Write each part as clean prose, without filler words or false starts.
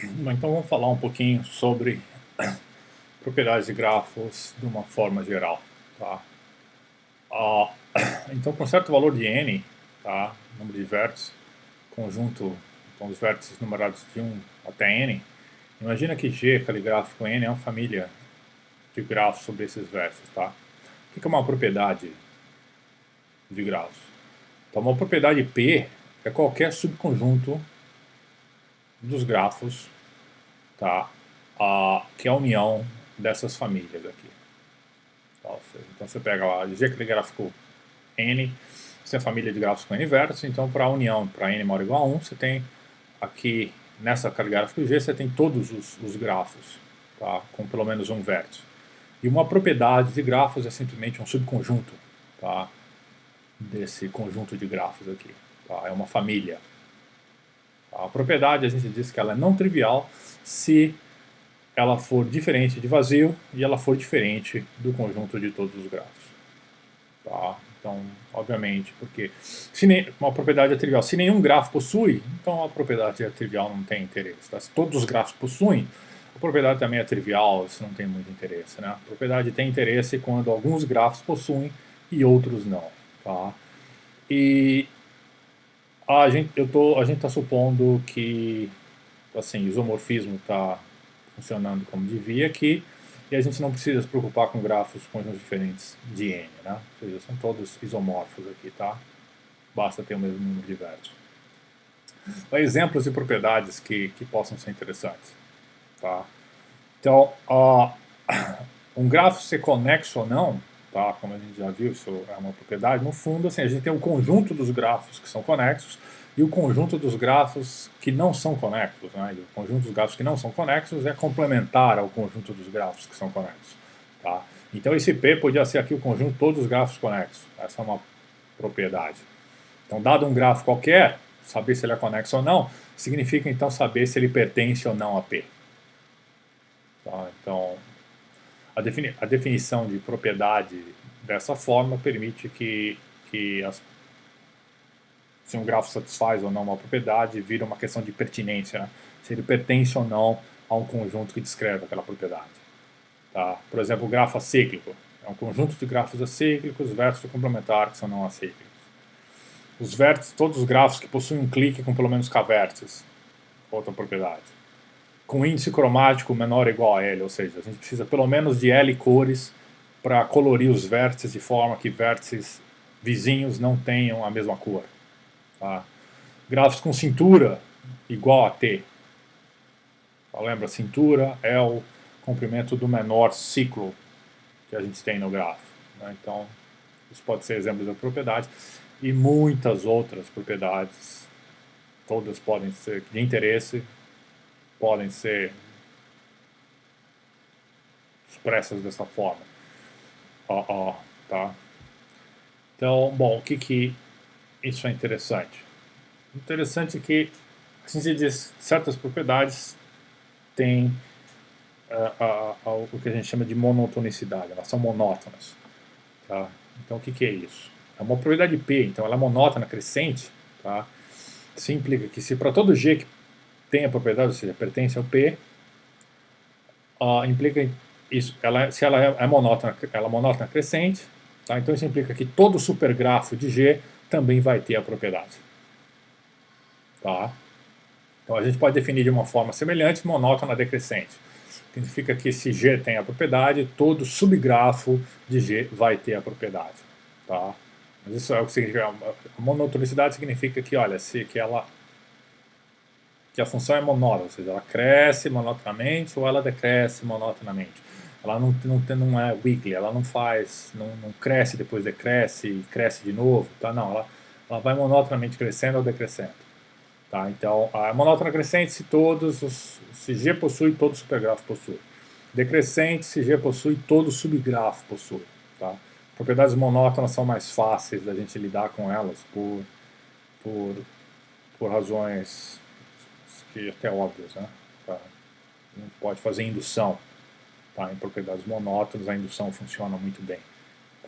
Então vamos falar um pouquinho sobre propriedades de grafos de uma forma geral. Tá? Ah, então com certo valor de n, tá? Número de vértices, conjunto, então os vértices numerados de 1 até n, imagina que G, aquele gráfico n, é uma família de grafos sobre esses vértices. Tá? O que é uma propriedade de grafos? Então uma propriedade P é qualquer subconjunto dos grafos, tá? Que é a união dessas famílias aqui. Então você pega lá, dizer que aquele gráfico n, você tem a família de grafos com n vértices, então para a união, para n maior ou igual a 1, você tem aqui, nessa gráfico G, você tem todos os grafos, tá? Com pelo menos um vértice. E uma propriedade de grafos é simplesmente um subconjunto, tá? Desse conjunto de grafos aqui. Tá? É uma família. Tá? A propriedade, a gente diz que ela é não trivial se ela for diferente de vazio e ela for diferente do conjunto de todos os grafos. Tá? Então, obviamente, porque se uma propriedade é trivial, se nenhum grafo possui, então a propriedade é trivial, não tem interesse. Tá? Se todos os grafos possuem, a propriedade também é trivial, isso não tem muito interesse. Né? A propriedade tem interesse quando alguns grafos possuem e outros não. Tá? E a gente está supondo que assim, isomorfismo está funcionando como devia aqui, e a gente não precisa se preocupar com grafos com conjuntos diferentes de n, né? Ou seja, são todos isomorfos aqui, tá? Basta ter o mesmo número de vértices. Então, exemplos de propriedades que possam ser interessantes, tá? Então, um grafo ser conexo ou não, tá? Como a gente já viu, isso é uma propriedade. No fundo, assim, a gente tem o conjunto dos grafos que são conexos e o conjunto dos grafos que não são conexos. Né? E o conjunto dos grafos que não são conexos é complementar ao conjunto dos grafos que são conexos. Tá? Então, esse P podia ser aqui o conjunto de todos os grafos conexos. Essa é uma propriedade. Então, dado um grafo qualquer, saber se ele é conexo ou não, significa então saber se ele pertence ou não a P. Tá? Então, a definição de propriedade dessa forma permite que se um grafo satisfaz ou não uma propriedade vira uma questão de pertinência, né? Se ele pertence ou não a um conjunto que descreve aquela propriedade. Tá? Por exemplo, o grafo acíclico é um conjunto de grafos acíclicos versus complementares que são não acíclicos. Os vértices, todos os grafos que possuem um clique com pelo menos k vértices, outra propriedade. Com índice cromático menor ou igual a L, ou seja, a gente precisa pelo menos de L cores para colorir os vértices de forma que vértices vizinhos não tenham a mesma cor. Tá? Grafos com cintura igual a T. Tá? Lembra, cintura é o comprimento do menor ciclo que a gente tem no grafo. Né? Então, isso pode ser exemplo de propriedade. E muitas outras propriedades, todas podem ser de interesse, podem ser expressas dessa forma. Tá? Então, bom, o que isso é interessante? Interessante que, assim se diz, certas propriedades têm o que a gente chama de monotonicidade, elas são monótonas. Tá? Então, o que é isso? É uma propriedade P, então ela é monótona crescente. Tá? Isso implica que se para todo G que tem a propriedade, ou seja, pertence ao P, implica isso, se ela é monótona, ela é monótona crescente, tá? Então isso implica que todo supergrafo de G também vai ter a propriedade. Tá? Então a gente pode definir de uma forma semelhante monótona decrescente. Significa que se G tem a propriedade, todo subgrafo de G vai ter a propriedade. Tá? Mas isso é o que significa. A monotonicidade significa que, olha, que a função é monótona, ou seja, ela cresce monotonamente ou ela decresce monotonamente. Ela não é weakly, ela não cresce, depois decresce e cresce de novo. Tá? Não, ela vai monotonamente crescendo ou decrescendo. Tá? Então, a monótona crescente se G possui, todo supergrafo possui. Decrescente, se G possui, todo subgrafo possui. Tá? Propriedades monótonas são mais fáceis da gente lidar com elas por razões que até óbvias. Né? Tá? A gente pode fazer indução. Tá? Em propriedades monótonas, a indução funciona muito bem.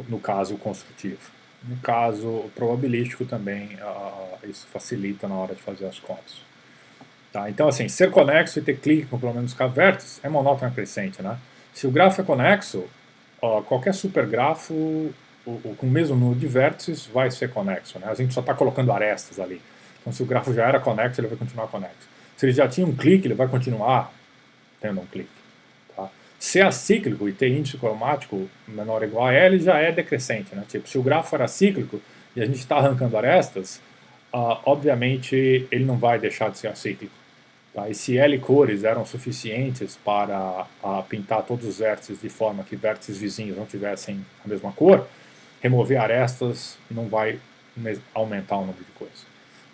No caso construtivo. No caso probabilístico também, isso facilita na hora de fazer as contas. Tá? Então, assim, ser conexo e ter clique com pelo menos k vértices é monótono crescente, né? Se o grafo é conexo, qualquer supergrafo com o mesmo número de vértices vai ser conexo, né? A gente só está colocando arestas ali. Então, se o grafo já era conexo, ele vai continuar conexo. Se ele já tinha um clique, ele vai continuar tendo um clique. Tá? Se é acíclico e ter índice cromático menor ou igual a L, já é decrescente, né? Tipo, se o grafo era cíclico e a gente está arrancando arestas, obviamente ele não vai deixar de ser acíclico. Tá? E se L cores eram suficientes para pintar todos os vértices de forma que vértices vizinhos não tivessem a mesma cor, remover arestas não vai aumentar o número de cores.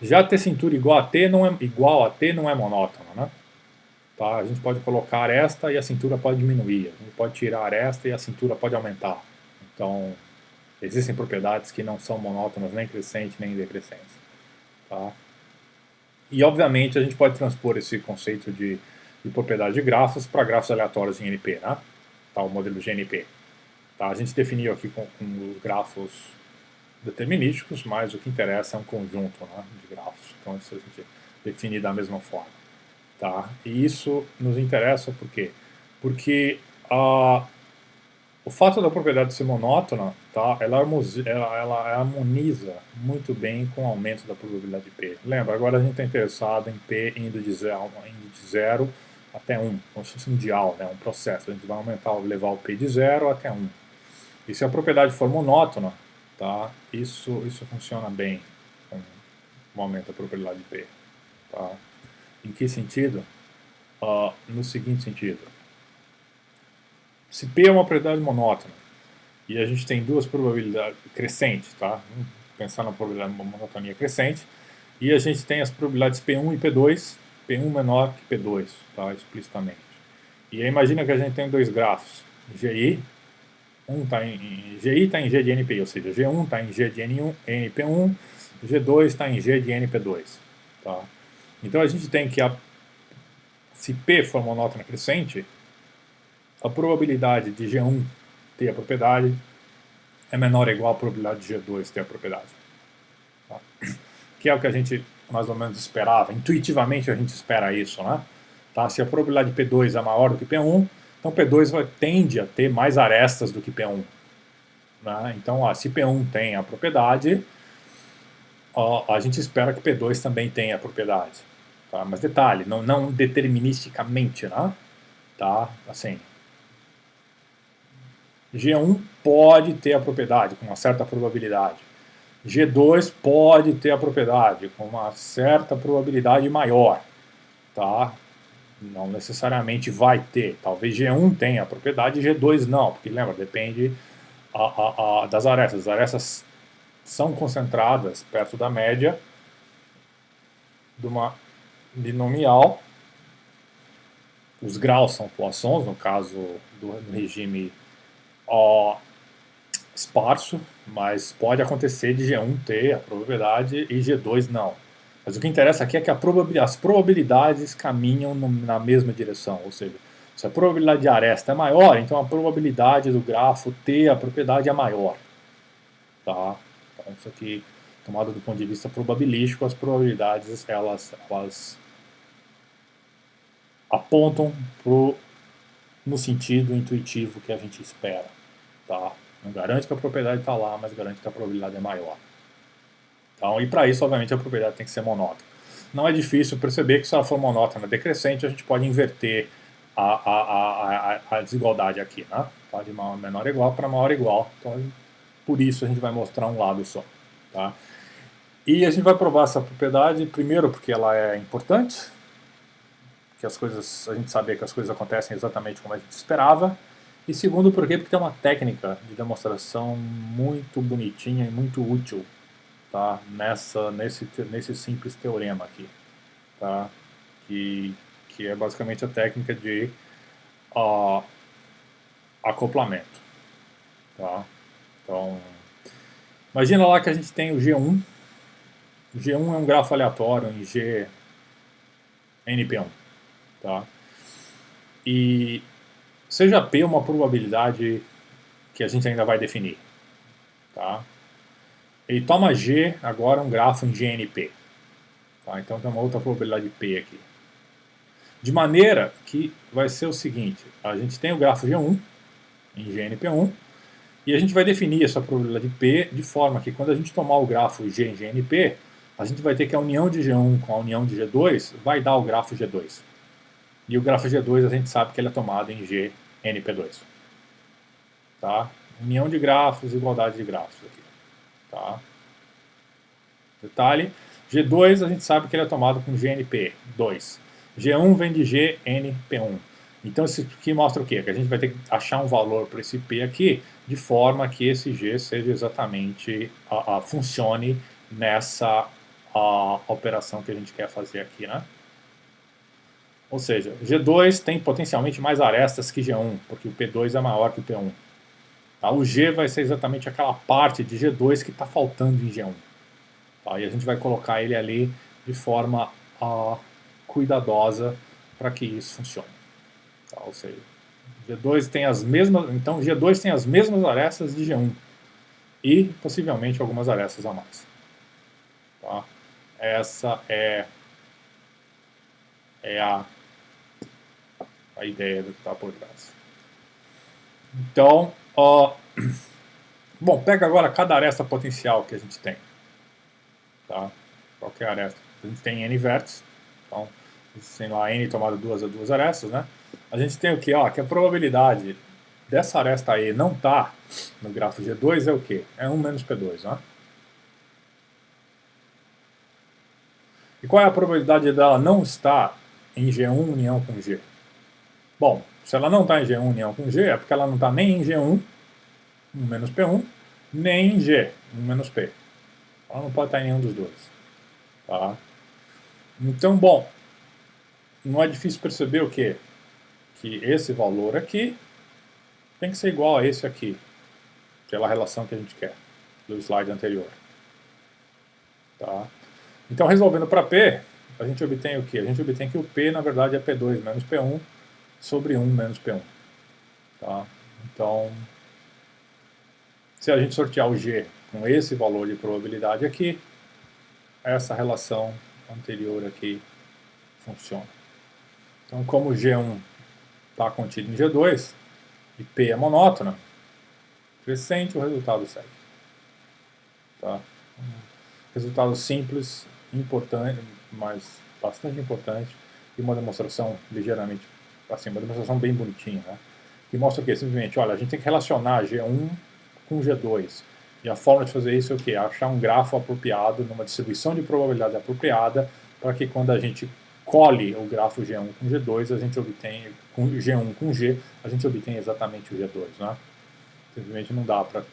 Já ter cintura igual a T não é monótono, né? Tá? A gente pode colocar aresta e a cintura pode diminuir, a gente pode tirar a aresta e a cintura pode aumentar. Então, existem propriedades que não são monótonas nem crescentes nem decrescentes. Tá? E, obviamente, a gente pode transpor esse conceito de propriedade de grafos para grafos aleatórios em NP, né? Tá, o modelo GNP. Tá, a gente definiu aqui com os grafos determinísticos, mas o que interessa é um conjunto, né, de grafos. Então, isso a gente define da mesma forma. Tá? E isso nos interessa por quê? Porque o fato da propriedade ser monótona, tá, ela harmoniza muito bem com o aumento da probabilidade de P. Lembra, agora a gente está interessado em P indo de 0 até 1, como se fosse um dial, né, um processo. A gente vai levar o P de 0 até 1. E se a propriedade for monótona, tá, isso funciona bem com o aumento da probabilidade de P. Tá? Em que sentido? No seguinte sentido. Se P é uma propriedade monótona e a gente tem duas probabilidades crescentes, tá? Vamos pensar na probabilidade de monotonia crescente, e a gente tem as probabilidades P1 e P2, P1 menor que P2, tá? Explicitamente. E aí imagina que a gente tem dois grafos, GI, GI está em G de NP, ou seja, G1 está em G de NP1, G2 está em G de NP2. Tá? Então a gente tem que, se P for monótona crescente, a probabilidade de G1 ter a propriedade é menor ou igual à probabilidade de G2 ter a propriedade. Tá? Que é o que a gente mais ou menos esperava. Intuitivamente a gente espera isso, né? Tá? Se a probabilidade de P2 é maior do que P1, então P2 tende a ter mais arestas do que P1. Né? Então, se P1 tem a propriedade, a gente espera que P2 também tenha a propriedade. Tá? Mas detalhe, não deterministicamente, né? Tá? Assim, G1 pode ter a propriedade com uma certa probabilidade. G2 pode ter a propriedade com uma certa probabilidade maior. Tá? Não necessariamente vai ter. Talvez G1 tenha a propriedade e G2 não, porque lembra, depende das arestas. As arestas são concentradas perto da média de uma binomial. Os graus são Poissons, no caso do regime esparso, mas pode acontecer de G1 ter a probabilidade e G2 não. Mas o que interessa aqui é que as probabilidades caminham na mesma direção, ou seja, se a probabilidade de aresta é maior, então a probabilidade do grafo ter a propriedade é maior. Tá? Então isso aqui, tomado do ponto de vista probabilístico, as probabilidades elas apontam no sentido intuitivo que a gente espera. Tá? Não garante que a propriedade está lá, mas garante que a probabilidade é maior. Então, e para isso, obviamente, a propriedade tem que ser monótona. Não é difícil perceber que se ela for monótona decrescente, a gente pode inverter a desigualdade aqui, né? Tá? De menor igual para maior igual. Então, por isso a gente vai mostrar um lado só. Tá? E a gente vai provar essa propriedade, primeiro porque ela é importante, que a gente sabe que as coisas acontecem exatamente como a gente esperava, e segundo porque tem uma técnica de demonstração muito bonitinha e muito útil, tá? nesse simples teorema aqui, tá? que é basicamente a técnica de acoplamento. Tá? Então, imagina lá que a gente tem o G1. O G1 é um grafo aleatório em G NP1. Tá? E seja P uma probabilidade que a gente ainda vai definir. Tá? Ele toma G, agora um grafo em GNP. Tá? Então tem uma outra probabilidade de P aqui. De maneira que vai ser o seguinte, a gente tem o grafo G1 em GNP1, e a gente vai definir essa probabilidade P de forma que quando a gente tomar o grafo G em GNP, a gente vai ter que a união de G1 com a união de G2 vai dar o grafo G2. E o grafo G2 a gente sabe que ele é tomado em GNP2. Tá? União de grafos, igualdade de grafos aqui. Tá? Detalhe, G2 a gente sabe que ele é tomado com GNP2. G1 vem de GNP1. Então isso aqui mostra o quê? Que a gente vai ter que achar um valor para esse P aqui, de forma que esse G seja exatamente, funcione nessa operação que a gente quer fazer aqui, né? Ou seja, G2 tem potencialmente mais arestas que G1, porque o P2 é maior que o P1. Tá? O G vai ser exatamente aquela parte de G2 que está faltando em G1. Tá? E a gente vai colocar ele ali de forma cuidadosa para que isso funcione. Tá? Ou seja, G2 tem as mesmas, então G2 tem as mesmas arestas de G1 e possivelmente algumas arestas a mais. Tá? Essa é a ideia do que está por trás. Então, bom, pega agora cada aresta potencial que a gente tem. Tá? Qualquer aresta. A gente tem N vértices, então, tem lá N tomado duas arestas, né? A gente tem o que? Que a probabilidade dessa aresta aí não estar no grafo G2 é o quê? É 1 menos P2, né? E qual é a probabilidade dela não estar em G1 união com G? Bom, se ela não está em G1 união com G, é porque ela não está nem em G1, 1 menos P1, nem em G, 1 menos P. Ela não pode estar em nenhum dos dois. Tá? Então, bom, não é difícil perceber o quê? Que esse valor aqui tem que ser igual a esse aqui, aquela relação que a gente quer, do slide anterior. Tá? Então, resolvendo para P, a gente obtém o quê? A gente obtém que o P, na verdade, é P2 menos P1 sobre 1 menos P1. Tá? Então, se a gente sortear o G com esse valor de probabilidade aqui, essa relação anterior aqui funciona. Então, como G1 está contido em G2 e P é monótona, crescente, o resultado segue. Tá? Resultado simples, importante, mas bastante importante, e uma demonstração ligeiramente, assim, uma demonstração bem bonitinha, né? Que mostra o quê? Simplesmente, olha, a gente tem que relacionar G1 com G2. E a forma de fazer isso é o quê? Achar um grafo apropriado, numa distribuição de probabilidade apropriada, para que quando a gente cole o grafo G1 com G2, a gente obtém, com G1 com G, a gente obtém exatamente o G2, né? Simplesmente não dá para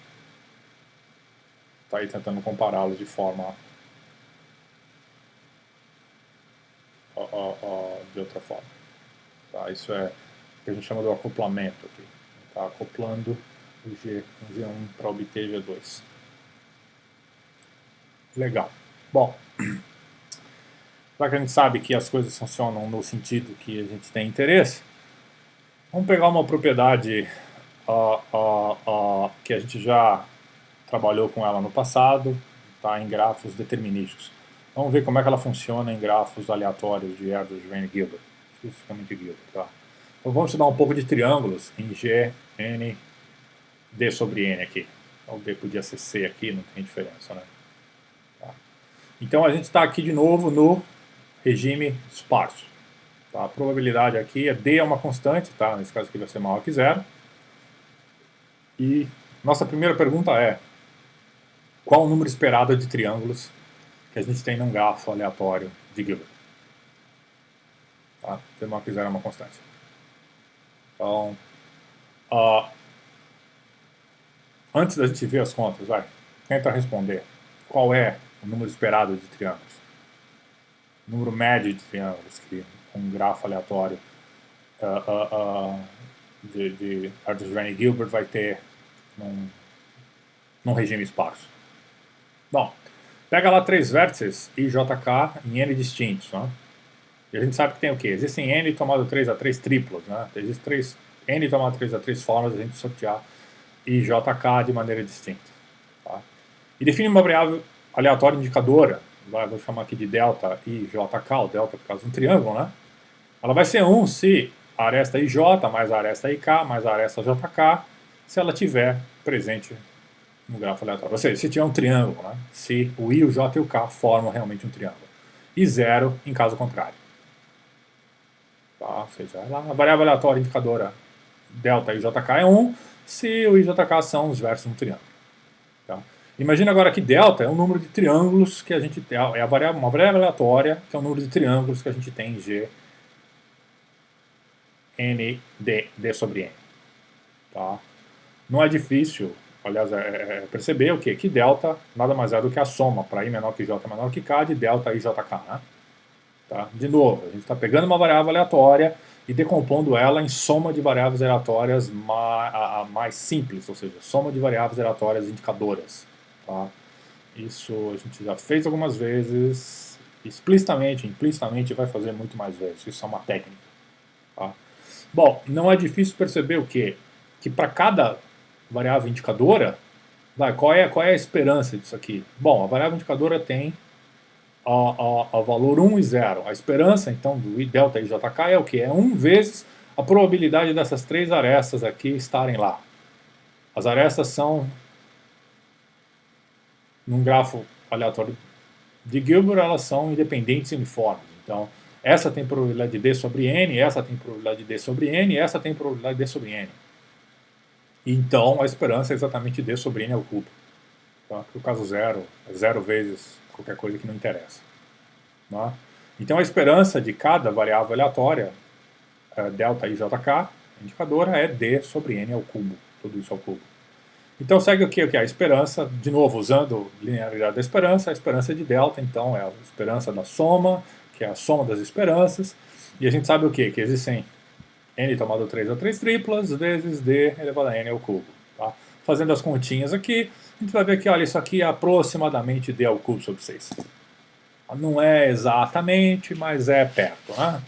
estar aí tentando compará-los de forma de outra forma. Tá? Isso é o que a gente chama de acoplamento aqui. Tá? Acoplando o G com G1 para obter G2. Legal. Bom, já que a gente sabe que as coisas funcionam no sentido que a gente tem interesse, vamos pegar uma propriedade que a gente já trabalhou com ela no passado, tá, em grafos determinísticos. Vamos ver como é que ela funciona em grafos aleatórios de Erdős, Rane e Gilbert, especificamente Gilbert. Tá? Então vamos estudar um pouco de triângulos em G, N, D sobre N aqui. Então D podia ser C aqui, não tem diferença, né? Tá. Então a gente está aqui de novo no regime esparso. Tá? A probabilidade aqui é D é uma constante, tá? Nesse caso aqui vai ser maior que zero. E nossa primeira pergunta é: qual o número esperado de triângulos que a gente tem num grafo aleatório de Gilbert? Tá? D maior que zero é uma constante. Então, antes da gente ver as contas, vai, tenta responder qual é o número esperado de triângulos. O número médio de triângulos que um grafo aleatório de Erdős, Rane e Gilbert vai ter num regime esparso. Bom, pega lá 3 vértices I, J, K em N distintos, né? E a gente sabe que tem o quê? Existem N tomado 3 a 3 triplos, né? Existem N tomado 3 a 3 formas de a gente sortear I, J, K de maneira distinta. Tá? E define uma variável aleatória indicadora, vou chamar aqui de delta I, J, K, o delta por causa de um triângulo, né? Ela vai ser 1 se a aresta IJ mais a aresta IK mais a aresta JK, se ela tiver presente no grafo aleatório. Ou seja, se tiver um triângulo, né? Se o I, o J e o K formam realmente um triângulo. E 0 em caso contrário. Tá? Ou seja, a variável aleatória indicadora delta IJK é 1 se o IJK são os versos de um triângulo. Tá? Imagina agora que delta é o número de triângulos que a gente tem, é uma variável aleatória que é o número de triângulos que a gente tem em G n d sobre n. Tá? Não é difícil, aliás, perceber o quê? Que delta nada mais é do que a soma para i menor que j menor que k de delta ijk. Né? Tá? De novo, a gente está pegando uma variável aleatória e decompondo ela em soma de variáveis aleatórias mais simples, ou seja, soma de variáveis aleatórias indicadoras. Tá? Isso a gente já fez algumas vezes, explicitamente, implicitamente vai fazer muito mais vezes, isso é uma técnica. Tá? Bom, não é difícil perceber o quê? Que para cada variável indicadora, qual é a esperança disso aqui? Bom, a variável indicadora tem a valor 1 e 0. A esperança, então, do delta IJK é o que? É 1 vezes a probabilidade dessas três arestas aqui estarem lá. As arestas são, num grafo aleatório de Gilbert, elas são independentes e uniformes. Então, essa tem probabilidade de D sobre N, essa tem probabilidade de D sobre N, e essa tem probabilidade de D sobre N. Então, a esperança é exatamente D sobre N ao cubo. Tá? No caso 0, é 0 vezes qualquer coisa que não interessa. Tá? Então, a esperança de cada variável aleatória, delta IJK, indicadora, é D sobre N ao cubo. Tudo isso ao cubo. Então, segue o que? A esperança, de novo, usando linearidade da esperança, a esperança de delta, então, é a esperança da soma, que é a soma das esperanças. E a gente sabe o quê? Que existem n tomado 3 a 3 triplas vezes d elevado a n ao cubo. Tá? Fazendo as continhas aqui, a gente vai ver que, olha, isso aqui é aproximadamente d ao cubo sobre 6. Não é exatamente, mas é perto, né?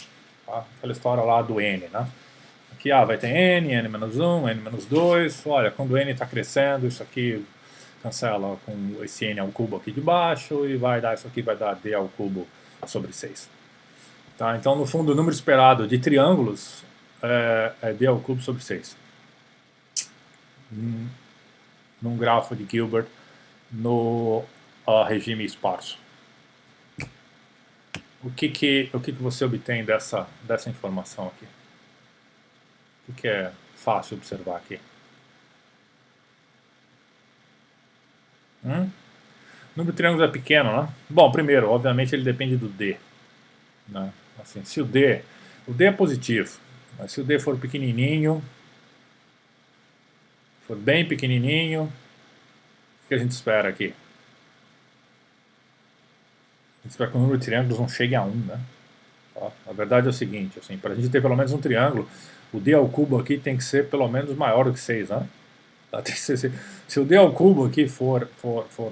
Tá? Aquela história lá do n, né? Aqui vai ter n, n menos 1, n menos 2. Olha, quando n está crescendo, isso aqui cancela com esse n ao cubo aqui de baixo e vai dar, isso aqui vai dar d ao cubo sobre 6. Tá? Então, no fundo, o número esperado de triângulos é d ao cubo sobre 6. Num grafo de Gilbert no regime esparso. O que você obtém dessa informação aqui? O que é fácil observar aqui? O número de triângulos é pequeno, né? Bom, primeiro, obviamente ele depende do D. Né? Assim, se o D é positivo, mas se o D for pequenininho, for bem pequenininho, o que a gente espera aqui? A gente espera que o número de triângulos não chegue a 1, né? Tá? A verdade é o seguinte, assim, para a gente ter pelo menos um triângulo, o D ao cubo aqui tem que ser pelo menos maior do que 6, né? Tá? Se o D ao cubo aqui for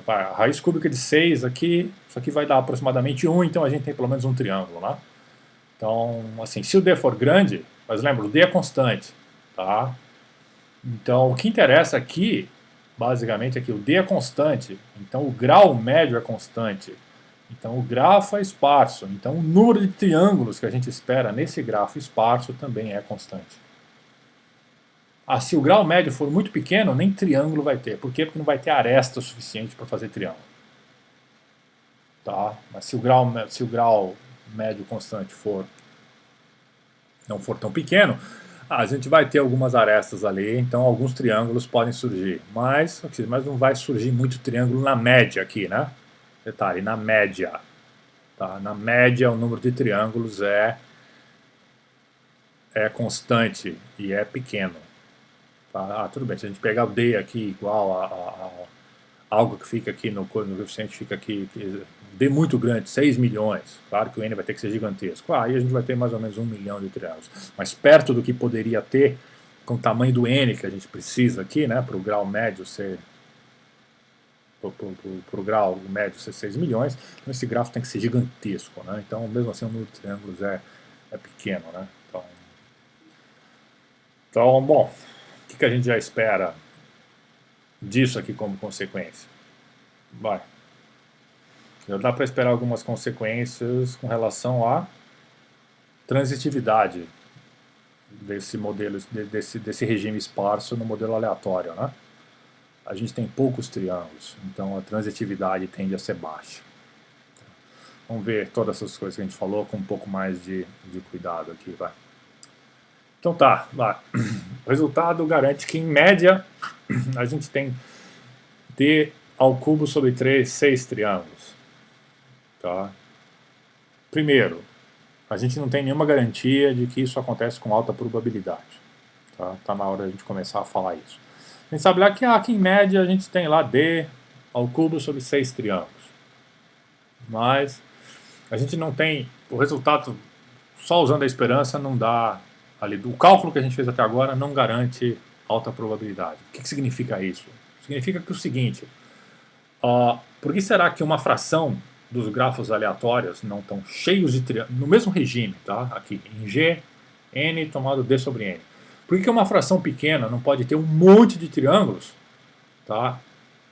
a raiz cúbica de 6 aqui, isso aqui vai dar aproximadamente 1, então a gente tem pelo menos um triângulo, né? Então, assim, se o D for grande, mas lembra, o D é constante, tá? Então, o que interessa aqui, basicamente, é que o D é constante, então o grau médio é constante. Então, o grafo é esparso. Então, o número de triângulos que a gente espera nesse grafo esparso também é constante. Se o grau médio for muito pequeno, nem triângulo vai ter. Por quê? Porque não vai ter aresta o suficiente para fazer triângulo. Tá? Mas se o grau médio constante não for tão pequeno, a gente vai ter algumas arestas ali, então alguns triângulos podem surgir. Mas não vai surgir muito triângulo na média aqui, né? Detalhe, na média. Tá? Na média, o número de triângulos é constante e é pequeno. Tá? Tudo bem, se a gente pegar o D aqui igual a algo que fica aqui no coeficiente, fica aqui, D muito grande, 6 milhões, claro que o N vai ter que ser gigantesco. Aí a gente vai ter mais ou menos 1 milhão de triângulos. Mas perto do que poderia ter, com o tamanho do N que a gente precisa aqui, né, para o grau médio ser para o grau médio ser 6 milhões, então esse gráfico tem que ser gigantesco, né? Então, mesmo assim, o número de triângulos é pequeno, né? Então, bom, o que a gente já espera disso aqui como consequência? Já dá para esperar algumas consequências com relação a transitividade desse modelo, desse regime esparso no modelo aleatório, né? A gente tem poucos triângulos, então a transitividade tende a ser baixa. Vamos ver todas essas coisas que a gente falou com um pouco mais de cuidado aqui, vai. Então tá, vai. O resultado garante que, em média, a gente tem d ao cubo sobre 3, 6 triângulos. Tá? Primeiro, a gente não tem nenhuma garantia de que isso acontece com alta probabilidade. Tá na hora de a gente começar a falar isso. A gente sabe lá que aqui em média a gente tem lá d ao cubo sobre 6 triângulos. Mas a gente não tem, o resultado só usando a esperança não dá, ali, o cálculo que a gente fez até agora não garante alta probabilidade. O que significa isso? Significa que o seguinte, por que será que uma fração dos grafos aleatórios não estão cheios de triângulos, no mesmo regime, tá? Aqui, em G, N tomado D sobre N. Por que uma fração pequena não pode ter um monte de triângulos, tá?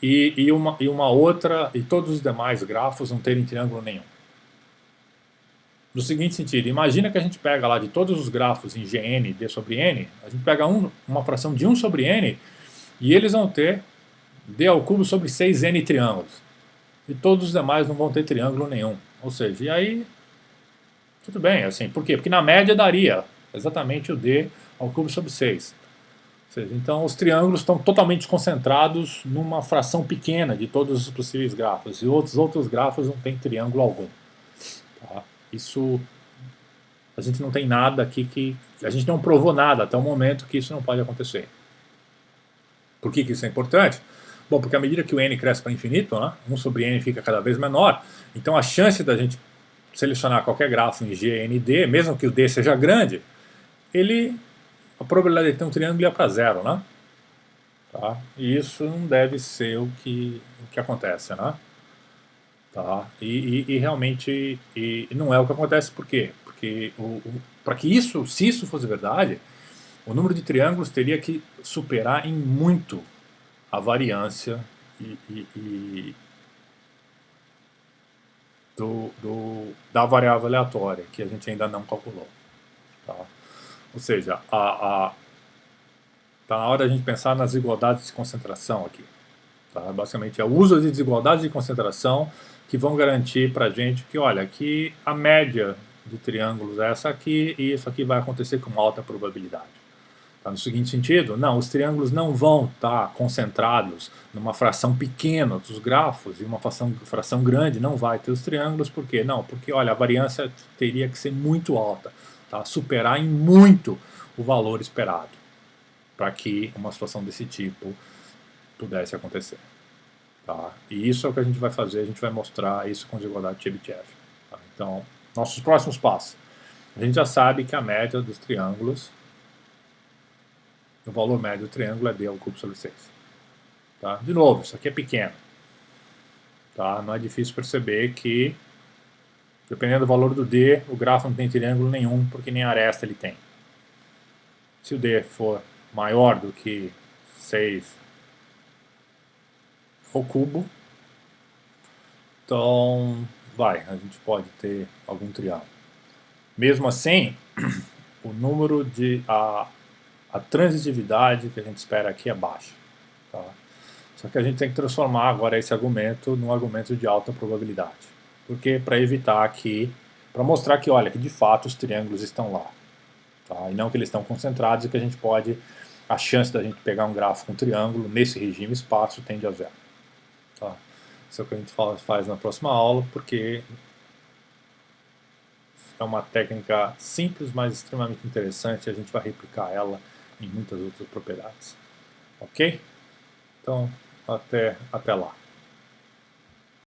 E uma outra, e todos os demais grafos não terem triângulo nenhum? No seguinte sentido, imagina que a gente pega lá de todos os grafos em Gn, D sobre N, a gente pega uma fração de 1 sobre N, e eles vão ter D ao cubo sobre 6N triângulos. E todos os demais não vão ter triângulo nenhum. Ou seja, e aí, tudo bem, assim, por quê? Porque na média daria exatamente o D ao cubo sobre 6. Ou seja, então os triângulos estão totalmente concentrados numa fração pequena de todos os possíveis grafos, e outros grafos não tem triângulo algum. Tá? Isso, a gente não tem nada aqui que... A gente não provou nada até o momento que isso não pode acontecer. Por que isso é importante? Bom, porque à medida que o n cresce para infinito, né, 1 sobre n fica cada vez menor, então a chance da gente selecionar qualquer grafo em G, N, D, mesmo que o D seja grande, a probabilidade de ter um triângulo ia para zero, né? Tá? E isso não deve ser o que acontece, né? Tá? E realmente não é o que acontece. Por quê? Porque para que isso, se isso fosse verdade, o número de triângulos teria que superar em muito a variância da variável aleatória, que a gente ainda não calculou. Tá? Ou seja, está na hora de a gente pensar nas desigualdades de concentração aqui. Tá? Basicamente é o uso de desigualdades de concentração que vão garantir para a gente que, olha, que a média de triângulos é essa aqui e isso aqui vai acontecer com alta probabilidade. Tá? No seguinte sentido, não, os triângulos não vão estar concentrados numa fração pequena dos grafos e uma fração grande não vai ter os triângulos. Por quê? Não, porque, olha, a variância teria que ser muito alta, tá? Superar em muito o valor esperado para que uma situação desse tipo pudesse acontecer. Tá? E isso é o que a gente vai fazer, a gente vai mostrar isso com desigualdade de Chebyshev. Tá? Então, nossos próximos passos. A gente já sabe que a média dos triângulos, o valor médio do triângulo é d ao cubo sobre 6. Tá? De novo, isso aqui é pequeno. Tá? Não é difícil perceber que, dependendo do valor do d, o grafo não tem triângulo nenhum, porque nem aresta ele tem. Se o d for maior do que 6 ao cubo, então a gente pode ter algum triângulo. Mesmo assim, o número a transitividade que a gente espera aqui é baixa. Tá? Só que a gente tem que transformar agora esse argumento num argumento de alta probabilidade. Porque para evitar que, para mostrar que, olha, que de fato os triângulos estão lá. Tá? E não que eles estão concentrados e que a gente pode, a chance da gente pegar um grafo com triângulo nesse regime esparso tende a zero. Tá? Isso é o que a gente faz na próxima aula, porque é uma técnica simples, mas extremamente interessante, e a gente vai replicar ela em muitas outras propriedades. Ok? Então, até lá.